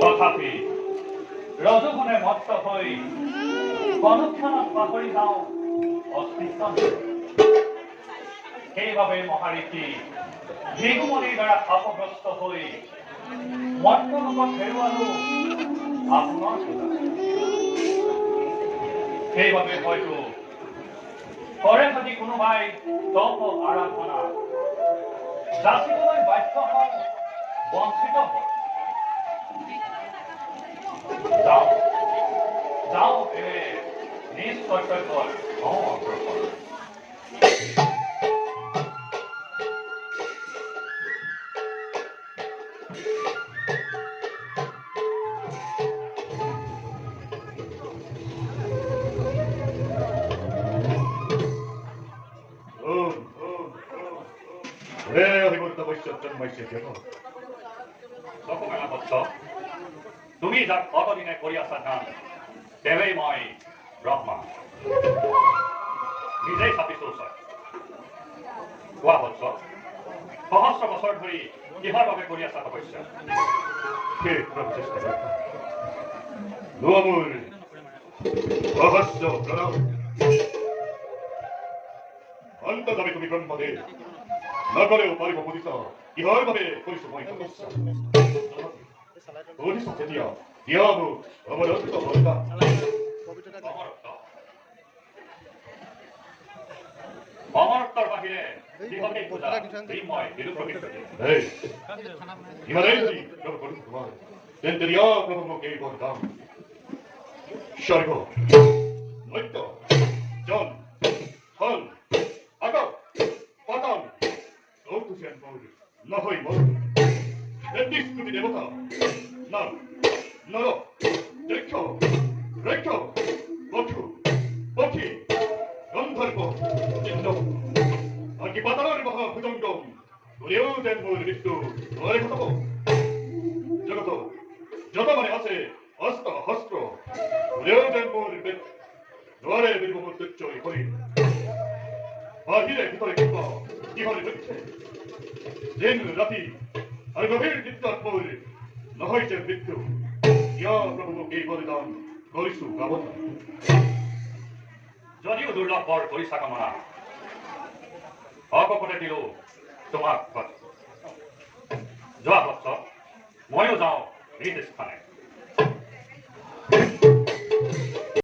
তথাপি ৰজগুণে মত্ত হৈ অনুক্ষণত পাহৰি যাওঁ অস্তিত্ব। সেইবাবে মহাৰীতি ভৃগুমণিৰ দ্বাৰা শাপগ্ৰস্ত হৈ মৰ্ত্যলোকত হেৰুৱালো আপোনাৰ পূজা। সেইবাবে হয়তো কৰে যদি কোনোবাই তপ আৰাধনা যাচিবলৈ বাধ্য হওঁ, বঞ্চিত হয়। যাওঁ এনে নিজ কৰ্তব্যত অগ্ৰসৰ। তুমি যাক অতদিনে কৰি আছা ধ্যান, তেৱেই মই ব্ৰহ্মা। নিজেই চাপিছো ওচৰত। কোৱা বৎস, সহস্ৰ বছৰ ধৰি কিহৰ বাবে কৰি আছা তপস্যা? অন্ততভাৱে তুমি ব্ৰহ্মদেৱ নগৰেও পাৰিব বুজিছ কিহৰ বাবে কৰিছো মই তপস্যা। বুজিছ তেতিয়া দিয়া মোক অৱৰত্ব বলিতা। অমৰত্বৰ বাহিৰে যিহকে পূজা মই বিলুপ প্ৰকৃতি। ইমানেই যদি প্ৰভু কৰিছো তোমাৰ, তেন্তে দিয়া প্ৰভু মোক এই বৰদান। স্বৰ্গ মধ্য জল থল আকাশ পাতাল চৌতুষেন মোৰ নহয় মোৰ। তেত্ৰিশ কোটি দেৱতা নাম নৰ দক্ষ ৰক্ষ পশু পক্ষী গন্ধৰ্ব চিহ্ন আনকি পাতালৰ মহাভুজংগম কোনেও যেন মোৰ মৃত্যু নোৱাৰে ঘটাব। জগত যত মানে আছে অস্ত্ৰ শস্ত্ৰ কোনেও যেন মোৰ নোৱাৰে বিৰিব মোৰ তুচ্ছ কৰি। বাহিৰে ভিতৰে কিবা কিহৰ লক্ষ্যে দিন ৰাতি আৰু গভীৰ নিদ্ৰাত মোৰ নহয় যে মৃত্যু। ইয়া প্ৰভু মোক এই বলিদান কৰিছো কামনা। যদিও দুৰ্লভ বৰ কৰিছা কামনা, অকপতে দিলো তোমাক যোৱা বৎস ময়ো যাওঁ নিজ স্থানে।